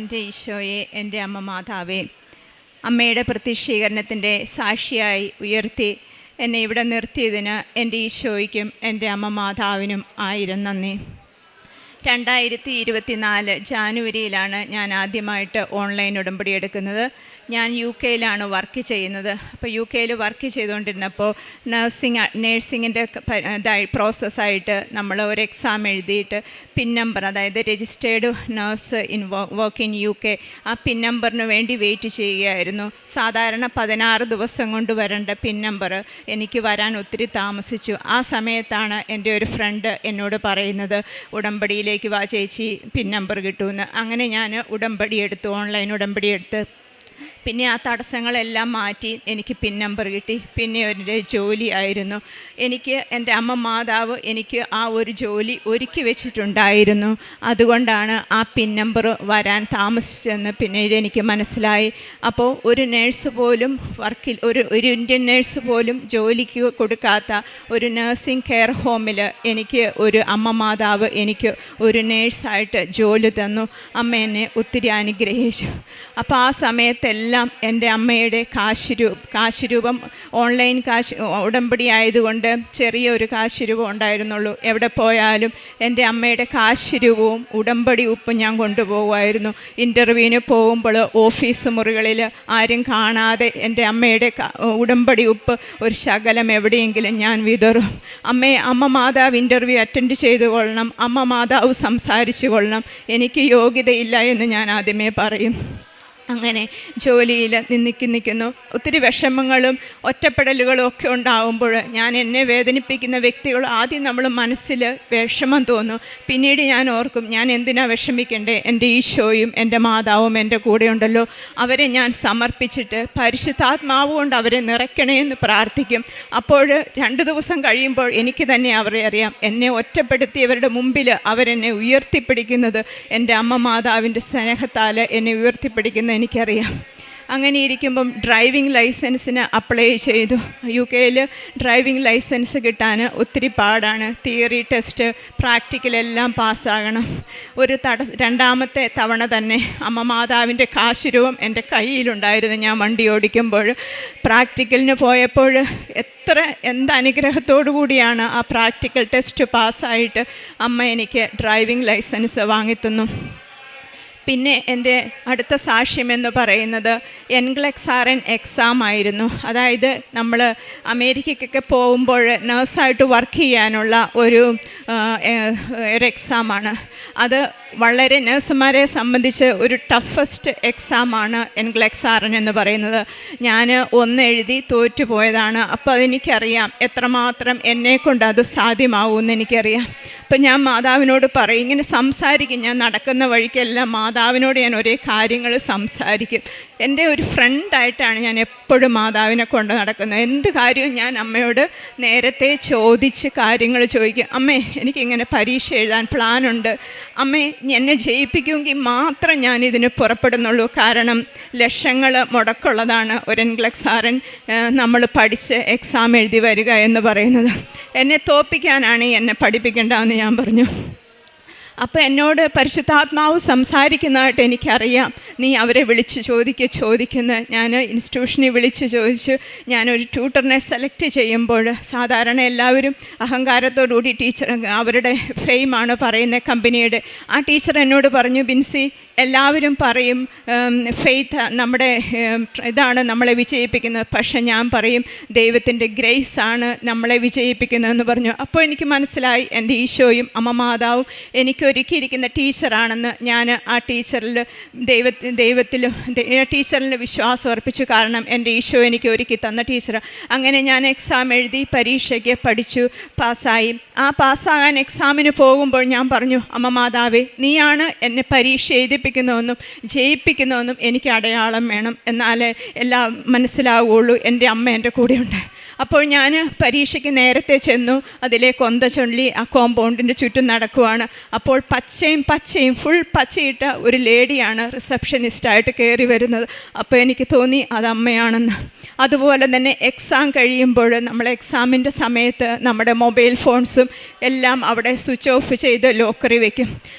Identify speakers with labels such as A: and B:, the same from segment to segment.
A: എൻ്റെ ഈശോയെ, എൻ്റെ അമ്മ മാതാവേ, അമ്മയുടെ പ്രത്യക്ഷീകരണത്തിൻ്റെ സാക്ഷിയായി ഉയർത്തി എന്നെ ഇവിടെ നിർത്തിയതിന് എൻ്റെ ഈശോയ്ക്കും എൻ്റെ അമ്മ മാതാവിനും ആയിരം നന്ദി. 2024 ജാനുവരിയിലാണ് ഞാൻ ആദ്യമായിട്ട് ഓൺലൈൻ ഉടമ്പടി എടുക്കുന്നത്. ഞാൻ UK വർക്ക് ചെയ്യുന്നത്. അപ്പോൾ UK വർക്ക് ചെയ്തുകൊണ്ടിരുന്നപ്പോൾ നേഴ്സിങ്ങിൻ്റെ പ്രോസസ്സായിട്ട് നമ്മൾ ഒരു എക്സാം എഴുതിയിട്ട് പിൻ നമ്പർ, അതായത് registered nurse in work in UK, ആ പിൻ നമ്പറിന് വേണ്ടി വെയിറ്റ് ചെയ്യുകയായിരുന്നു. സാധാരണ 16 ദിവസം കൊണ്ട് വരേണ്ട പിൻ നമ്പർ എനിക്ക് വരാൻ ഒത്തിരി താമസിച്ചു. ആ സമയത്താണ് എൻ്റെ ഒരു ഫ്രണ്ട് എന്നോട് പറയുന്നത്, ഉടമ്പടിയിലേക്ക് വാ ചേച്ചി, പിൻ നമ്പർ കിട്ടുമെന്ന്. അങ്ങനെ ഞാൻ ഉടമ്പടി എടുത്തു, ഓൺലൈൻ ഉടമ്പടി എടുത്ത്. പിന്നെ ആ തടസ്സങ്ങളെല്ലാം മാറ്റി എനിക്ക് പിൻ നമ്പർ കിട്ടി. പിന്നെ ഒരു ജോലി ആയിരുന്നു എനിക്ക്. എൻ്റെ അമ്മ മാതാവ് എനിക്ക് ആ ഒരു ജോലി ഒരുക്കി വെച്ചിട്ടുണ്ടായിരുന്നു. അതുകൊണ്ടാണ് ആ പിൻ നമ്പർ വരാൻ താമസിച്ചെന്ന് പിന്നീട് എനിക്ക് മനസ്സിലായി. അപ്പോൾ ഒരു നേഴ്സ് പോലും ഒരു ഇന്ത്യൻ നേഴ്സ് പോലും ജോലിക്ക് കൊടുക്കാത്ത ഒരു നഴ്സിംഗ് കെയർ ഹോമിൽ എനിക്ക് ഒരു അമ്മ മാതാവ് എനിക്ക് ഒരു നേഴ്സായിട്ട് ജോലി തന്നു. അമ്മ എന്നെ ഒത്തിരി അനുഗ്രഹിച്ചു. അപ്പോൾ ആ സമയത്തെല്ലാം എൻ്റെ അമ്മയുടെ കാശുരൂപം ഓൺലൈൻ ഉടമ്പടി ആയതുകൊണ്ട് ചെറിയൊരു കാശുരൂപം ഉണ്ടായിരുന്നുള്ളൂ. എവിടെ പോയാലും എൻ്റെ അമ്മയുടെ കാശുരൂപവും ഉടമ്പടി ഉപ്പും ഞാൻ കൊണ്ടുപോകുമായിരുന്നു. ഇൻ്റർവ്യൂവിന് പോകുമ്പോൾ ഓഫീസ് മുറികളിൽ ആരും കാണാതെ എൻ്റെ അമ്മയുടെ ഉടമ്പടി ഉപ്പ് ഒരു ശകലം എവിടെയെങ്കിലും ഞാൻ വിതറും. അമ്മ മാതാവ് ഇൻ്റർവ്യൂ അറ്റൻഡ് ചെയ്തു കൊള്ളണം, അമ്മ മാതാവ് സംസാരിച്ചു കൊള്ളണം, എനിക്ക് യോഗ്യതയില്ല എന്ന് ഞാൻ ആദ്യമേ പറയും. അങ്ങനെ ജോലിയിൽ നിൽക്കുന്നു. ഒത്തിരി വിഷമങ്ങളും ഒറ്റപ്പെടലുകളും ഒക്കെ ഉണ്ടാകുമ്പോൾ എന്നെ വേദനിപ്പിക്കുന്ന വ്യക്തികൾ ആദ്യം നമ്മൾ മനസ്സിൽ വിഷമം തോന്നും. പിന്നീട് ഞാൻ ഓർക്കും, ഞാൻ എന്തിനാ വിഷമിക്കണ്ടേ, എൻ്റെ ഈശോയും എൻ്റെ മാതാവും എൻ്റെ കൂടെ ഉണ്ടല്ലോ, അവരെ ഞാൻ സമർപ്പിച്ചിട്ട് പരിശുദ്ധാത്മാവ് കൊണ്ട് അവരെ നിറയ്ക്കണേ എന്ന് പ്രാർത്ഥിക്കും. അപ്പോൾ 2 ദിവസം കഴിയുമ്പോൾ എനിക്ക് തന്നെ അവരെ അറിയാം. എന്നെ ഒറ്റപ്പെടുത്തിയവരുടെ മുമ്പിൽ അവരെന്നെ ഉയർത്തിപ്പിടിക്കുന്നത് എൻ്റെ അമ്മ മാതാവിൻ്റെ സ്നേഹത്താൽ എന്നെ ഉയർത്തിപ്പിടിക്കുന്ന എനിക്കറിയാം. അങ്ങനെ ഇരിക്കുമ്പം ഡ്രൈവിംഗ് ലൈസൻസിന് അപ്ലൈ ചെയ്തു. UK ഡ്രൈവിംഗ് ലൈസൻസ് കിട്ടാൻ ഒത്തിരി പാടാണ്. തിയറി ടെസ്റ്റ്, പ്രാക്ടിക്കലെല്ലാം പാസ്സാകണം. രണ്ടാമത്തെ തവണ തന്നെ അമ്മ മാതാവിൻ്റെ കാശുരൂപം എൻ്റെ കയ്യിലുണ്ടായിരുന്നു. ഞാൻ വണ്ടി ഓടിക്കുമ്പോൾ പ്രാക്ടിക്കലിന് പോയപ്പോൾ എന്തനുഗ്രഹത്തോടു കൂടിയാണ് ആ പ്രാക്ടിക്കൽ ടെസ്റ്റ് പാസ്സായിട്ട് അമ്മ എനിക്ക് ഡ്രൈവിംഗ് ലൈസൻസ് വാങ്ങിത്തന്നു. പിന്നെ എൻ്റെ അടുത്ത സാക്ഷ്യമെന്ന് പറയുന്നത് NCLEX-RN എക്സാം ആയിരുന്നു. അതായത് നമ്മൾ അമേരിക്കയ്ക്കൊക്കെ പോകുമ്പോൾ നേഴ്സായിട്ട് വർക്ക് ചെയ്യാനുള്ള ഒരു എക്സാമാണ്. അത് വളരെ നേഴ്സുമാരെ സംബന്ധിച്ച് ഒരു ടഫസ്റ്റ് എക്സാമാണ് NCLEX-RN എന്ന് പറയുന്നത്. ഞാൻ 1 എഴുതി തോറ്റുപോയതാണ്. അപ്പോൾ അതെനിക്കറിയാം എത്രമാത്രം എന്നെക്കൊണ്ട് അത് സാധ്യമാവുമെന്ന് എനിക്കറിയാം. അപ്പം ഞാൻ മാതാവിനോട് പറയും, ഇങ്ങനെ സംസാരിക്കും. ഞാൻ നടക്കുന്ന വഴിക്കെല്ലാം മാതാവിനോട് ഞാൻ ഒരേ കാര്യങ്ങൾ സംസാരിക്കും. എൻ്റെ ഒരു ഫ്രണ്ടായിട്ടാണ് ഞാൻ എപ്പോഴും മാതാവിനെ കൊണ്ട് നടക്കുന്നത്. എന്ത് കാര്യവും ഞാൻ അമ്മയോട് നേരത്തെ ചോദിച്ച് കാര്യങ്ങൾ ചോദിക്കും. അമ്മേ, എനിക്കിങ്ങനെ പരീക്ഷ എഴുതാൻ പ്ലാനുണ്ട്, അമ്മേ എന്നെ ജയിപ്പിക്കുമെങ്കിൽ മാത്രം ഞാനിതിന് പുറപ്പെടുന്നുള്ളൂ. കാരണം ലക്ഷങ്ങൾ മുടക്കുള്ളതാണ് ഒരു NCLEX-RN നമ്മൾ പഠിച്ച് എക്സാം എഴുതി വരിക എന്ന് പറയുന്നത്. എന്നെ തോൽപ്പിക്കാനാണ് എന്നെ പഠിപ്പിക്കേണ്ടതെന്ന് ഞാൻ പറഞ്ഞു. അപ്പോൾ എന്നോട് പരിശുദ്ധാത്മാവ് സംസാരിക്കുന്നതായിട്ട് എനിക്കറിയാം. നീ അവരെ വിളിച്ച് ചോദിക്കുന്ന ഞാൻ ഇൻസ്റ്റിറ്റ്യൂഷനിൽ വിളിച്ച് ചോദിച്ചു. ഞാനൊരു ട്യൂട്ടറിനെ സെലക്ട് ചെയ്യുമ്പോൾ സാധാരണ എല്ലാവരും അഹങ്കാരത്തോടുകൂടി ടീച്ചർ അവരുടെ ഫെയിമാണ് പറയുന്നത്, കമ്പനിയുടെ. ആ ടീച്ചർ എന്നോട് പറഞ്ഞു, ബിൻസി, എല്ലാവരും പറയും ഫെയ്ത്ത് നമ്മുടെ ഇതാണ് നമ്മളെ വിജയിപ്പിക്കുന്നത്, പക്ഷെ ഞാൻ പറയും ദൈവത്തിൻ്റെ ഗ്രേസാണ് നമ്മളെ വിജയിപ്പിക്കുന്നതെന്ന് പറഞ്ഞു. അപ്പോൾ എനിക്ക് മനസ്സിലായി എൻ്റെ ഈശോയും അമ്മ മാതാവും എനിക്ക് ഒരുക്കിയിരിക്കുന്ന ടീച്ചറാണെന്ന്. ഞാൻ ആ ടീച്ചറിൽ വിശ്വാസം അർപ്പിച്ചു. കാരണം എൻ്റെ ഈശോ എനിക്ക് ഒരുക്കി തന്ന ടീച്ചർ. അങ്ങനെ ഞാൻ എക്സാം എഴുതി പരീക്ഷയ്ക്ക് പഠിച്ചു, പാസ്സായി. ആ പാസ്സാകാൻ എക്സാമിന് പോകുമ്പോൾ ഞാൻ പറഞ്ഞു, അമ്മ മാതാവേ, നീയാണ് എന്നെ പരീക്ഷ എഴുതിപ്പിക്കുന്നതെന്നും ജയിപ്പിക്കുന്നതെന്നും എനിക്ക് അടയാളം വേണം, എന്നാലേ എല്ലാം മനസ്സിലാവുകയുള്ളൂ. എൻ്റെ അമ്മ എൻ്റെ കൂടെയുണ്ട്. അപ്പോൾ ഞാൻ പരീക്ഷയ്ക്ക് നേരത്തെ ചെന്നു. അതിലെ കൊന്ത ചൊല്ലി ആ കോമ്പൗണ്ടിൻ്റെ ചുറ്റും നടക്കുവാണ്. അപ്പോൾ പച്ചയും ഫുൾ പച്ചയിട്ട ഒരു ലേഡിയാണ് റിസപ്ഷനിസ്റ്റായിട്ട് കയറി വരുന്നത്. അപ്പോൾ എനിക്ക് തോന്നി അത് അമ്മയാണെന്ന്. അതുപോലെ തന്നെ എക്സാം കഴിയുമ്പോൾ നമ്മൾ എക്സാമിൻ്റെ സമയത്ത് നമ്മുടെ മൊബൈൽ ഫോൺസും എല്ലാം അവിടെ സ്വിച്ച് ഓഫ് ചെയ്ത് ലോക്കറിൽ വയ്ക്കും.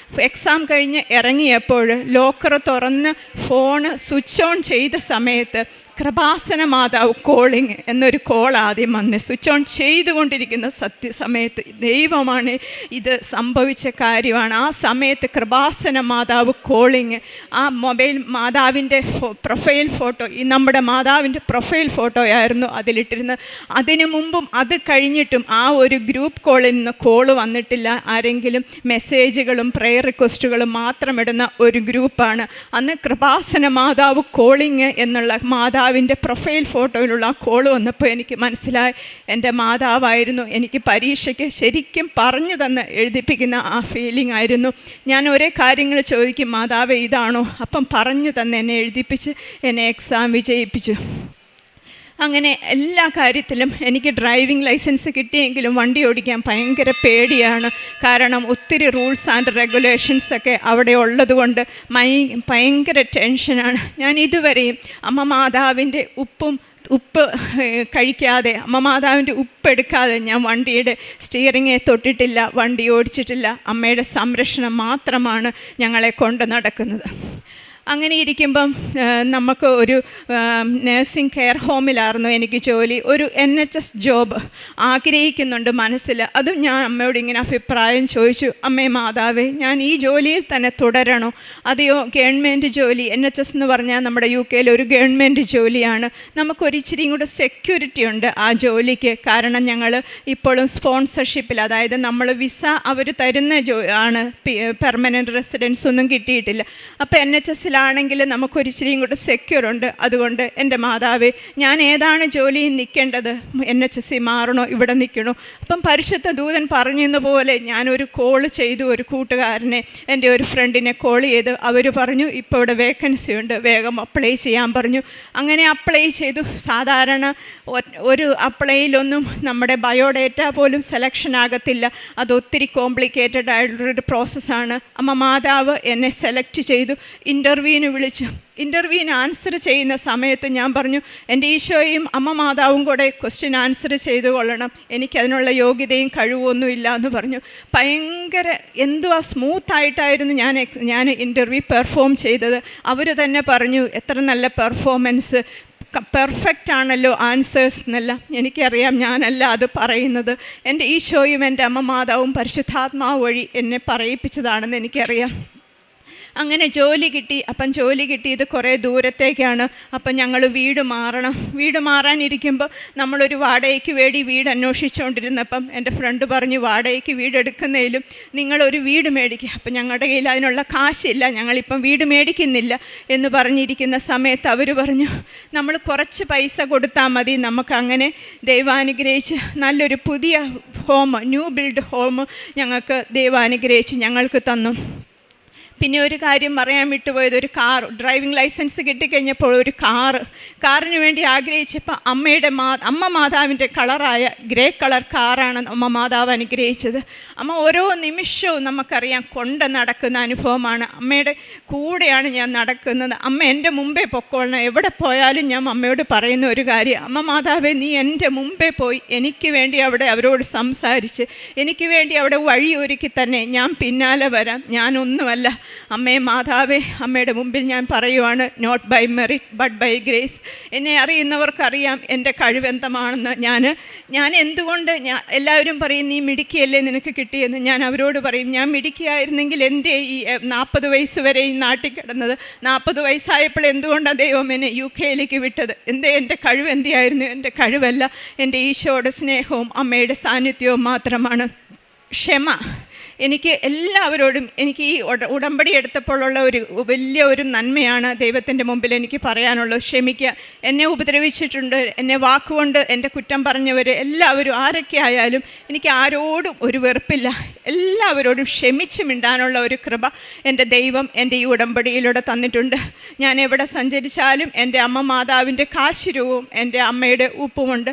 A: എക്സാം കഴിഞ്ഞ് ഇറങ്ങിയപ്പോൾ ലോക്കർ തുറന്ന് ഫോണ് സ്വിച്ച് ഓൺ ചെയ്ത സമയത്ത് കൃപാസന മാതാവ് കോളിങ് എന്നൊരു കോൾ ആദ്യം വന്ന് സ്വിച്ച് ഓൺ ചെയ്തുകൊണ്ടിരിക്കുന്ന സമയത്ത് ദൈവമാണ് ഇത് സംഭവിച്ച കാര്യമാണ്. ആ സമയത്ത് കൃപാസന മാതാവ് കോളിങ്, ആ മൊബൈൽ മാതാവിൻ്റെ പ്രൊഫൈൽ ഫോട്ടോ, ഈ നമ്മുടെ മാതാവിൻ്റെ പ്രൊഫൈൽ ഫോട്ടോയായിരുന്നു അതിലിട്ടിരുന്നത്. അതിനു മുമ്പും അത് കഴിഞ്ഞിട്ടും ആ ഒരു ഗ്രൂപ്പ് കോളിൽ നിന്ന് കോള് വന്നിട്ടില്ല. ആരെങ്കിലും മെസ്സേജുകളും പ്രെയർ റിക്വസ്റ്റുകളും മാത്രം ഇടുന്ന ഒരു ഗ്രൂപ്പാണ്. അന്ന് കൃപാസന മാതാവ് കോളിങ് എന്നുള്ള മാതാവിൻ്റെ പ്രൊഫൈൽ ഫോട്ടോയിലുള്ള ആ കോള് വന്നപ്പോൾ എനിക്ക് മനസ്സിലായി എൻ്റെ മാതാവായിരുന്നു എനിക്ക് പരീക്ഷയ്ക്ക് ശരിക്കും പറഞ്ഞു തന്ന് എഴുതിപ്പിക്കുന്ന ആ ഫീലിംഗ് ആയിരുന്നു. ഞാൻ ഒരേ കാര്യങ്ങൾ ചോദിക്കും, മാതാവേ ഇതാണോ? അപ്പം പറഞ്ഞു തന്ന് എന്നെ എഴുതിപ്പിച്ച് എന്നെ എക്സാം വിജയിപ്പിച്ചു. അങ്ങനെ എല്ലാ കാര്യത്തിലും എനിക്ക് ഡ്രൈവിംഗ് ലൈസൻസ് കിട്ടിയെങ്കിലും വണ്ടി ഓടിക്കാൻ ഭയങ്കര പേടിയാണ്. കാരണം ഒത്തിരി റൂൾസ് ആൻഡ് റെഗുലേഷൻസൊക്കെ അവിടെ ഉള്ളതുകൊണ്ട് ഭയങ്കര ടെൻഷനാണ്. ഞാൻ ഇതുവരെയും അമ്മ മാതാവിൻ്റെ ഉപ്പ് കഴിക്കാതെ, അമ്മ മാതാവിൻ്റെ ഉപ്പെടുക്കാതെ ഞാൻ വണ്ടിയുടെ സ്റ്റിയറിങ്ങെ തൊട്ടിട്ടില്ല, വണ്ടി ഓടിച്ചിട്ടില്ല. അമ്മയുടെ സംരക്ഷണം മാത്രമാണ് ഞങ്ങളെ കൊണ്ട് നടക്കുന്നത്. അങ്ങനെ ഇരിക്കുമ്പം നമുക്ക് ഒരു നേഴ്സിംഗ് കെയർ ഹോമിലായിരുന്നു എനിക്ക് ജോലി. ഒരു NHS ജോബ് ആഗ്രഹിക്കുന്നുണ്ട് മനസ്സിൽ. അതും ഞാൻ അമ്മയോട് ഇങ്ങനെ അഭിപ്രായം ചോദിച്ചു, അമ്മേ മാതാവേ ഞാൻ ഈ ജോലിയിൽ തന്നെ തുടരണോ അതെയോ ഗവൺമെൻറ് ജോലി? NHS എന്ന് പറഞ്ഞാൽ നമ്മുടെ UK ഒരു ഗവൺമെൻറ് ജോലിയാണ്. നമുക്കൊരിച്ചിരിയും കൂടെ സെക്യൂരിറ്റി ഉണ്ട് ആ ജോലിക്ക്. കാരണം ഞങ്ങൾ ഇപ്പോഴും സ്പോൺസർഷിപ്പിൽ, അതായത് നമ്മൾ വിസ അവർ തരുന്ന ആണ്, പെർമനൻറ്റ് റെസിഡൻസ് ഒന്നും കിട്ടിയിട്ടില്ല. അപ്പോൾ NHS ആണെങ്കിൽ നമുക്കൊരിച്ചിരിയും കൂടെ സെക്യൂർ ഉണ്ട്. അതുകൊണ്ട് എൻ്റെ മാതാവേ ഞാൻ ഏതാണ് ജോലിയിൽ നിൽക്കേണ്ടത്? NHS മാറണോ ഇവിടെ നിൽക്കണോ? അപ്പം പരിശുദ്ധ ദൂതൻ പറഞ്ഞെന്ന പോലെ ഞാനൊരു കോള് ചെയ്തു. ഒരു കൂട്ടുകാരനെ, എൻ്റെ ഒരു ഫ്രണ്ടിനെ കോൾ ചെയ്ത് അവർ പറഞ്ഞു ഇപ്പോൾ ഇവിടെ വേക്കൻസി ഉണ്ട്, വേഗം അപ്ലൈ ചെയ്യാൻ പറഞ്ഞു. അങ്ങനെ അപ്ലൈ ചെയ്തു. സാധാരണ ഒരു അപ്ലൈയിലൊന്നും നമ്മുടെ ബയോഡേറ്റ പോലും സെലക്ഷൻ ആകത്തില്ല. അതൊത്തിരി കോംപ്ലിക്കേറ്റഡ് ആയിട്ടുള്ളൊരു പ്രോസസ്സാണ്. അമ്മ മാതാവ് എന്നെ സെലക്ട് ചെയ്തു. ഇൻ്റർവ്യൂവിന് വിളിച്ചു. ഇൻ്റർവ്യൂവിന് ആൻസർ ചെയ്യുന്ന സമയത്ത് ഞാൻ പറഞ്ഞു, എൻ്റെ ഈശോയും അമ്മ മാതാവും കൂടെ ക്വസ്റ്റ്യൻ ആൻസർ ചെയ്തു കൊള്ളണം, എനിക്കതിനുള്ള യോഗ്യതയും കഴിവൊന്നും ഇല്ല എന്ന് പറഞ്ഞു. ഭയങ്കര എന്തുവാ സ്മൂത്തായിട്ടായിരുന്നു ഞാൻ ഇൻ്റർവ്യൂ പെർഫോം ചെയ്തത്. അവർ തന്നെ പറഞ്ഞു എത്ര നല്ല പെർഫോമൻസ്, പെർഫെക്റ്റ് ആണല്ലോ ആൻസേഴ്സ് എന്നെല്ലാം. എനിക്കറിയാം ഞാനല്ല അത് പറയുന്നത്, എൻ്റെ ഈശോയും എൻ്റെ അമ്മ മാതാവും പരിശുദ്ധാത്മാവ് വഴി എന്നെ പറയിപ്പിച്ചതാണെന്ന് എനിക്കറിയാം. അങ്ങനെ ജോലി കിട്ടി. അപ്പം ജോലി കിട്ടിയത് കുറേ ദൂരത്തേക്കാണ്. അപ്പം ഞങ്ങൾ വീട് മാറാനിരിക്കുമ്പോൾ നമ്മളൊരു വാടകയ്ക്ക് വേണ്ടി വീട് അന്വേഷിച്ചുകൊണ്ടിരുന്നപ്പം എൻ്റെ ഫ്രണ്ട് പറഞ്ഞു, വാടകയ്ക്ക് വീടെടുക്കുന്നതിലും നിങ്ങളൊരു വീട് മേടിക്കുക. അപ്പം ഞങ്ങളുടെ കയ്യിൽ അതിനുള്ള കാശില്ല, ഞങ്ങളിപ്പം വീട് മേടിക്കുന്നില്ല എന്ന് പറഞ്ഞിരിക്കുന്ന സമയത്ത് അവർ പറഞ്ഞു, നമ്മൾ കുറച്ച് പൈസ കൊടുത്താൽ മതി, നമുക്കങ്ങനെ ദൈവാനുഗ്രഹിച്ച് നല്ലൊരു പുതിയ ഹോം, ന്യൂ ബിൽഡ് ഹോം ഞങ്ങൾക്ക് ദൈവാനുഗ്രഹിച്ച് ഞങ്ങൾക്ക് തന്നു. പിന്നെ ഒരു കാര്യം പറയാൻ വിട്ടുപോയത്, ഒരു കാർ, ഡ്രൈവിംഗ് ലൈസൻസ് കിട്ടിക്കഴിഞ്ഞപ്പോൾ ഒരു കാറിന് വേണ്ടി ആഗ്രഹിച്ചപ്പോൾ അമ്മ മാതാവിൻ്റെ കളറായ ഗ്രേ കളർ കാറാണ് അമ്മ മാതാവ് അനുഗ്രഹിച്ചത്. അമ്മ ഓരോ നിമിഷവും നമുക്കറിയാം കൊണ്ട് നടക്കുന്ന അനുഭവമാണ്. അമ്മയുടെ കൂടെയാണ് ഞാൻ നടക്കുന്നത്. അമ്മ എൻ്റെ മുമ്പേ പൊക്കോളണം. എവിടെ പോയാലും ഞാൻ അമ്മയോട് പറയുന്ന ഒരു കാര്യം, അമ്മ മാതാവേ നീ എൻ്റെ മുമ്പേ പോയി എനിക്ക് വേണ്ടി അവിടെ അവരോട് സംസാരിച്ച് എനിക്ക് വേണ്ടി അവിടെ വഴിയൊരുക്കി തന്നെ ഞാൻ പിന്നാലെ വരാം, ഞാനൊന്നുമല്ല. അമ്മേ മാതാവേ, അമ്മയുടെ മുമ്പിൽ ഞാൻ പറയുവാണ്, not by merit but by grace. എന്നെ അറിയുന്നവർക്കറിയാം എൻ്റെ കഴിവെന്തമാണെന്ന്. ഞാൻ എന്തുകൊണ്ട് എല്ലാവരും പറയും നീ മിടുക്കിയല്ലേ നിനക്ക് കിട്ടിയെന്ന്. ഞാൻ അവരോട് പറയും, ഞാൻ മിടുക്കിയായിരുന്നെങ്കിൽ എന്തേ ഈ 40 വയസ്സ് വരെ ഈ നാട്ടിൽ കിടന്നത്? 40 വയസ്സായപ്പോൾ എന്തുകൊണ്ടാണ് ദൈവം എന്നെ UK വിട്ടത്? എൻ്റെ കഴിവ് എന്തിയായിരുന്നു? എൻ്റെ കഴിവല്ല, എൻ്റെ ഈശോയുടെ സ്നേഹവും അമ്മയുടെ സാന്നിധ്യവും മാത്രമാണ്. ക്ഷമ. എനിക്ക് എല്ലാവരോടും എനിക്ക് ഈ ഉടമ്പടി എടുത്തപ്പോഴുള്ള ഒരു നന്മയാണ് ദൈവത്തിൻ്റെ മുമ്പിൽ എനിക്ക് പറയാനുള്ളത്. ക്ഷമിക്കുക. എന്നെ ഉപദ്രവിച്ചിട്ടുണ്ട്, എന്നെ വാക്കുകൊണ്ട് എൻ്റെ കുറ്റം പറഞ്ഞവർ എല്ലാവരും ആരൊക്കെ ആയാലും എനിക്ക് ആരോടും ഒരു വെറുപ്പില്ല. എല്ലാവരോടും ക്ഷമിച്ച് മിണ്ടാനുള്ള ഒരു കൃപ എൻ്റെ ദൈവം എൻ്റെ ഈ ഉടമ്പടിയിലൂടെ തന്നിട്ടുണ്ട്. ഞാൻ എവിടെ സഞ്ചരിച്ചാലും എൻ്റെ അമ്മ മാതാവിൻ്റെ കാശുരൂപവും എൻ്റെ അമ്മയുടെ ഉപ്പുമുണ്ട്.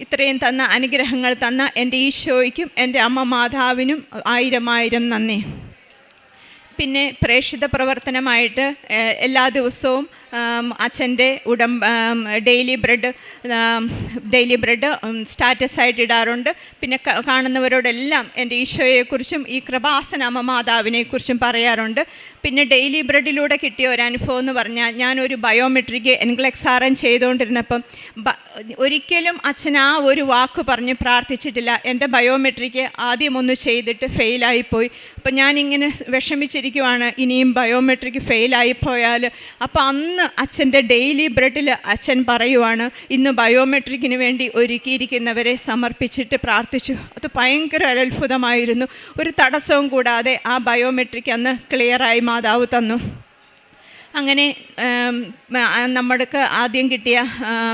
A: ഇത്രയും തന്ന അനുഗ്രഹങ്ങൾ തന്ന എൻ്റെ ഈശോയ്ക്കും എൻ്റെ അമ്മ മാതാവിനും 1000 നന്ദി. പിന്നെ പ്രേക്ഷിത പ്രവർത്തനമായിട്ട് എല്ലാ ദിവസവും അച്ഛൻ്റെ ഡെയിലി ബ്രെഡ് സ്റ്റാറ്റസായിട്ട് ഇടാറുണ്ട്. പിന്നെ കാണുന്നവരോടെല്ലാം എൻ്റെ ഈശോയെക്കുറിച്ചും ഈ കൃപാസന അമ്മ മാതാവിനെക്കുറിച്ചും പറയാറുണ്ട്. പിന്നെ ഡെയിലി ബ്രെഡിലൂടെ കിട്ടിയ ഒരു അനുഭവം എന്ന് പറഞ്ഞാൽ, ഞാനൊരു ബയോമെട്രിക് NCLEX RN ചെയ്തുകൊണ്ടിരുന്നപ്പം ഒരിക്കലും അച്ഛൻ ആ ഒരു വാക്ക് പറഞ്ഞ് പ്രാർത്ഥിച്ചിട്ടില്ല. എൻ്റെ ബയോമെട്രിക്ക് ആദ്യം ഒന്ന് ചെയ്തിട്ട് ഫെയിലായിപ്പോയി. അപ്പം ഞാനിങ്ങനെ വിഷമിച്ചിരിക്കുവാണ്, ഇനിയും ബയോമെട്രിക് ഫെയിലായിപ്പോയാൽ. അപ്പോൾ അന്ന് അച്ഛൻ്റെ ഡെയിലി ബ്രെഡിൽ അച്ഛൻ പറയുവാണ്, ഇന്ന് ബയോമെട്രിക്കിന് വേണ്ടി ഒരുക്കിയിരിക്കുന്നവരെ സമർപ്പിച്ചിട്ട് പ്രാർത്ഥിച്ചു. അത് ഭയങ്കര അത്ഭുതമായിരുന്നു. ഒരു തടസ്സവും കൂടാതെ ആ ബയോമെട്രിക് അന്ന് ക്ലിയറായി മാതാവ് തന്നു. അങ്ങനെ നമ്മൾക്ക് ആദ്യം കിട്ടിയ,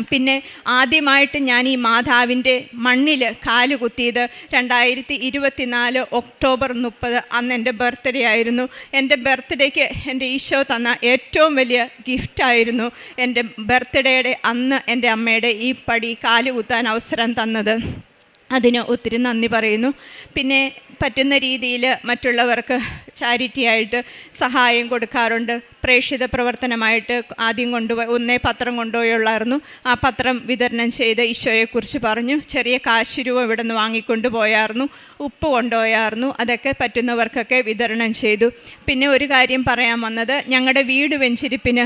A: പിന്നെ ആദ്യമായിട്ട് ഞാൻ ഈ മാതാവിൻ്റെ മണ്ണിൽ കാല് കുത്തിയത് 2024 ഒക്ടോബർ 30, അന്ന് എൻ്റെ ബർത്ത്ഡേ ആയിരുന്നു. എൻ്റെ ബർത്ത്ഡേക്ക് എൻ്റെ ഈശോ തന്ന ഏറ്റവും വലിയ ഗിഫ്റ്റായിരുന്നു എൻ്റെ ബർത്ത്ഡേയുടെ അന്ന് എൻ്റെ അമ്മയുടെ ഈ പടി കാല് കുത്താൻ അവസരം തന്നത്. അതിന് ഒത്തിരി നന്ദി പറയുന്നു. പിന്നെ പറ്റുന്ന രീതിയിൽ മറ്റുള്ളവർക്ക് ചാരിറ്റിയായിട്ട് സഹായം കൊടുക്കാറുണ്ട്. പ്രേക്ഷിത പ്രവർത്തനമായിട്ട് ആദ്യം പത്രം കൊണ്ടുപോയുള്ളായിരുന്നു. ആ പത്രം വിതരണം ചെയ്ത് ഈശോയെക്കുറിച്ച് പറഞ്ഞു. ചെറിയ കാശുരൂപ ഇവിടെ നിന്ന് വാങ്ങിക്കൊണ്ട് പോയായിരുന്നു. ഉപ്പ് കൊണ്ടുപോയായിരുന്നു. അതൊക്കെ പറ്റുന്നവർക്കൊക്കെ വിതരണം ചെയ്തു. പിന്നെ ഒരു കാര്യം പറയാൻ വന്നത്, ഞങ്ങളുടെ വീട് വെഞ്ചിരിപ്പിന്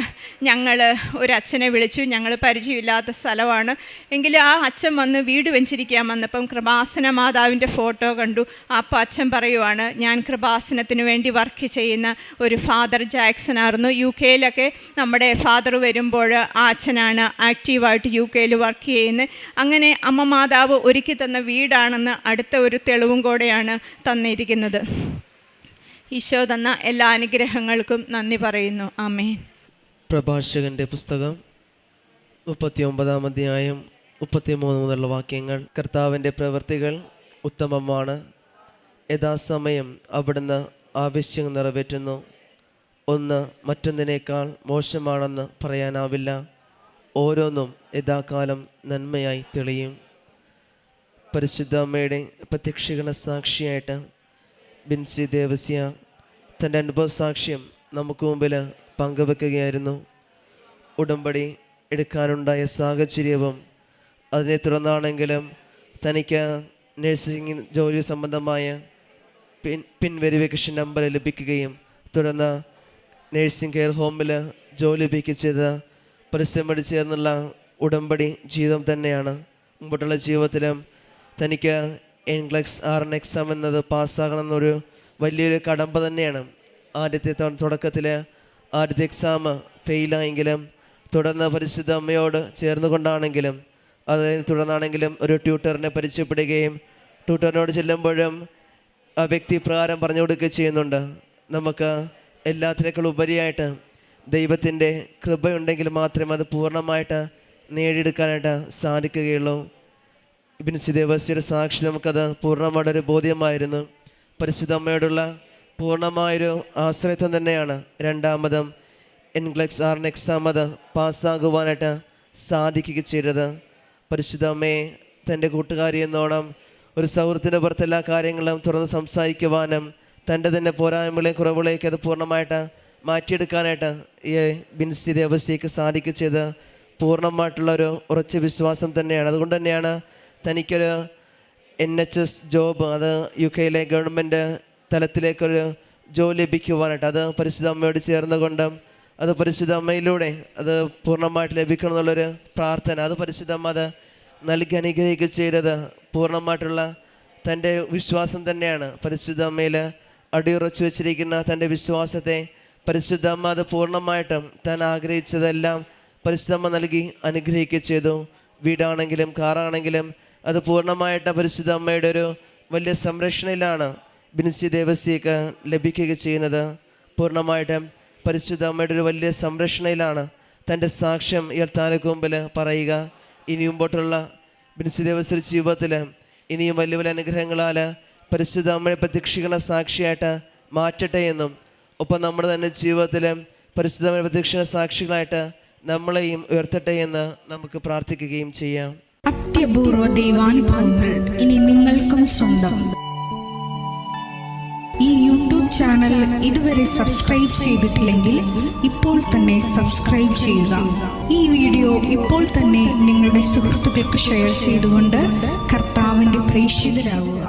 A: ഞങ്ങൾ ഒരു അച്ഛനെ വിളിച്ചു. ഞങ്ങൾ പരിചയമില്ലാത്ത സ്ഥലമാണ് എങ്കിലും ആ അച്ഛൻ വന്ന് വീട് വെഞ്ചിരിക്കാൻ വന്നപ്പം കൃപാസന മാതാവിൻ്റെ ഫോട്ടോ കണ്ടു. അപ്പോൾ അച്ഛൻ പറയുവാണ്, ഞാൻ കൃപാസനത്തിന് വേണ്ടി വർക്ക് ചെയ്യുന്ന ഒരു ഫാദർ ജാക്സൺ ആയിരുന്നു. UK നമ്മുടെ ഫാദർ വരുമ്പോൾ ആ അച്ഛനാണ് ആക്റ്റീവായിട്ട് UK വർക്ക് ചെയ്യുന്നത്. അങ്ങനെ അമ്മ മാതാവ് ഒരുക്കി തന്ന വീടാണെന്ന് അടുത്ത ഒരു തെളിവും കൂടെയാണ് തന്നിരിക്കുന്നത്. ഈശോ തന്ന എല്ലാ അനുഗ്രഹങ്ങൾക്കും നന്ദി പറയുന്നു. ആമേൻ.
B: പ്രഭാഷകന്റെ പുസ്തകം 39-ാം അധ്യായം 33 മുതലുള്ള വാക്യങ്ങൾ. കർത്താവിൻ്റെ പ്രവൃത്തികൾ ഉത്തമമാണ്, യഥാസമയം അവിടുന്ന് ആവശ്യം നിറവേറ്റുന്നു. ഒന്ന് മറ്റൊന്നിനേക്കാൾ മോശമാണെന്ന് പറയാനാവില്ല. ഓരോന്നും യഥാകാലം നന്മയായി തെളിയും. പരിശുദ്ധ അമ്മയുടെ പ്രത്യക്ഷീകരണ സാക്ഷിയായിട്ട് ബിൻസി ദേവസ്യ തൻ്റെ അനുഭവ സാക്ഷ്യം നമുക്ക് മുമ്പിൽ പങ്കുവെക്കുകയായിരുന്നു. ഉടമ്പടി എടുക്കാനുണ്ടായ സാഹചര്യവും അതിനെ തുടർന്നാണെങ്കിലും തനിക്ക് നഴ്സിംഗ് ജോലി സംബന്ധമായ പിൻ വെരിഫിക്കേഷൻ നമ്പർ ലഭിക്കുകയും തുടർന്ന് നഴ്സിംഗ് കെയർ ഹോമിൽ ജോലി ലഭിച്ചത് പരിശ്രമം ചേർന്നുള്ള ഉടമ്പടി ജീവിതം തന്നെയാണ്. മുമ്പോട്ടുള്ള ജീവിതത്തിലും തനിക്ക് NCLEX RN എക്സാം എന്നത് പാസ്സാകണമെന്നൊരു വലിയൊരു കടമ്പ തന്നെയാണ്. തുടക്കത്തിൽ ആദ്യത്തെ എക്സാം ഫെയിലായെങ്കിലും തുടർന്ന് പരിശുദ്ധ അമ്മയോട് ചേർന്നുകൊണ്ടാണെങ്കിലും അതിനെ തുടർന്നാണെങ്കിലും ഒരു ട്യൂട്ടറിനെ പരിചയപ്പെടുകയും ട്യൂട്ടറിനോട് ചെല്ലുമ്പോഴും ആ വ്യക്തി പ്രകാരം പറഞ്ഞു കൊടുക്കുകയും ചെയ്യുന്നുണ്ട്. നമുക്ക് എല്ലാത്തിനേക്കാളും ഉപരിയായിട്ട് ദൈവത്തിൻ്റെ കൃപയുണ്ടെങ്കിൽ മാത്രമേ അത് പൂർണ്ണമായിട്ട് നേടിയെടുക്കാനായിട്ട് സാധിക്കുകയുള്ളൂ. ബിൻസി ദേവസ്യയുടെ സാക്ഷി നമുക്കത് പൂർണ്ണമായിട്ടൊരു ബോധ്യമായിരുന്നു. പരിശുദ്ധ അമ്മയോടുള്ള പൂർണ്ണമായൊരു ആശ്രയത്വം തന്നെയാണ് രണ്ടാമതും NCLEX RN എക്സാം അത് പാസ്സാകുവാനായിട്ട് സാധിക്കുക ചെയ്തത്. പരിശുദ്ധ അമ്മയെ തൻ്റെ കൂട്ടുകാരി എന്നോണം ഒരു സൗഹൃദത്തിൻ്റെ പുറത്ത് എല്ലാ കാര്യങ്ങളും തുറന്ന് സംസാരിക്കുവാനും തൻ്റെ തന്നെ പോരായ്മകളെയും കുറവുകളേക്ക് അത് പൂർണ്ണമായിട്ട് മാറ്റിയെടുക്കാനായിട്ട് ഈ ബിൻസി ദേവസ്യയ്ക്ക് സാധിക്കുക ചെയ്ത് പൂർണ്ണമായിട്ടുള്ളൊരു ഉറച്ച വിശ്വാസം തന്നെയാണ്. അതുകൊണ്ട് തന്നെയാണ് തനിക്കൊരു NHS ജോബ്, അത് UK ഗവൺമെൻറ് തലത്തിലേക്കൊരു ജോലി ലഭിക്കുവാനായിട്ട് അത് പരിശുദ്ധ അമ്മയോട് ചേർന്നുകൊണ്ടും അത് പരിശുദ്ധ അമ്മയിലൂടെ അത് പൂർണ്ണമായിട്ട് ലഭിക്കണം എന്നുള്ളൊരു പ്രാർത്ഥന അത് പരിശുദ്ധ അമ്മ അത് നൽകി അനുഗ്രഹിക്കുക ചെയ്തത് പൂർണ്ണമായിട്ടുള്ള തൻ്റെ വിശ്വാസം തന്നെയാണ്. പരിശുദ്ധ അമ്മയിൽ അടിയുറച്ചു വെച്ചിരിക്കുന്ന തൻ്റെ വിശ്വാസത്തെ പരിശുദ്ധ അമ്മ അത് പൂർണ്ണമായിട്ടും താൻ ആഗ്രഹിച്ചതെല്ലാം പരിശുദ്ധ അമ്മ നൽകി അനുഗ്രഹിക്കുക ചെയ്തു. വീടാണെങ്കിലും കാറാണെങ്കിലും അത് പൂർണ്ണമായിട്ട് പരിശുദ്ധ അമ്മയുടെ ഒരു വലിയ സംരക്ഷണയിലാണ് ബിൻസി ദേവസ്യക്ക് ലഭിക്കുക ചെയ്യുന്നത്. പൂർണ്ണമായിട്ടും പരിശുദ്ധ അമ്മയുടെ ഒരു വലിയ സംരക്ഷണയിലാണ് തൻ്റെ സാക്ഷ്യം ഉയർത്താനൊക്കെ മുമ്പിൽ പറയുക. ഇനി മുമ്പോട്ടുള്ള ബിൻസി ദേവസ്യ ജീവിതത്തിൽ ഇനിയും വലിയ വലിയ അനുഗ്രഹങ്ങളാൽ പരിശുദ്ധ അമ്മയെ പ്രത്യക്ഷീകരണ സാക്ഷിയായിട്ട് മാറ്റട്ടെ എന്നും ഒപ്പം നമ്മുടെ തന്നെ ജീവിതത്തിൽ പരിശുദ്ധ അമ്മയുടെ പ്രത്യക്ഷീകരണ സാക്ഷികളായിട്ട് നമ്മളെയും ഉയർത്തട്ടെ എന്ന് നമുക്ക് പ്രാർത്ഥിക്കുകയും ചെയ്യാം.
C: അത്യപൂർവ ദൈവാനുഭവങ്ങൾ ഇനി നിങ്ങൾക്കും സ്വന്തം. ഈ യൂട്യൂബ് ചാനൽ ഇതുവരെ സബ്സ്ക്രൈബ് ചെയ്തിട്ടില്ലെങ്കിൽ ഇപ്പോൾ തന്നെ സബ്സ്ക്രൈബ് ചെയ്യുക. ഈ വീഡിയോ ഇപ്പോൾ തന്നെ നിങ്ങളുടെ സുഹൃത്തുക്കൾക്ക് ഷെയർ ചെയ്തുകൊണ്ട് കർത്താവിൻ്റെ പ്രേക്ഷിതരാകുക.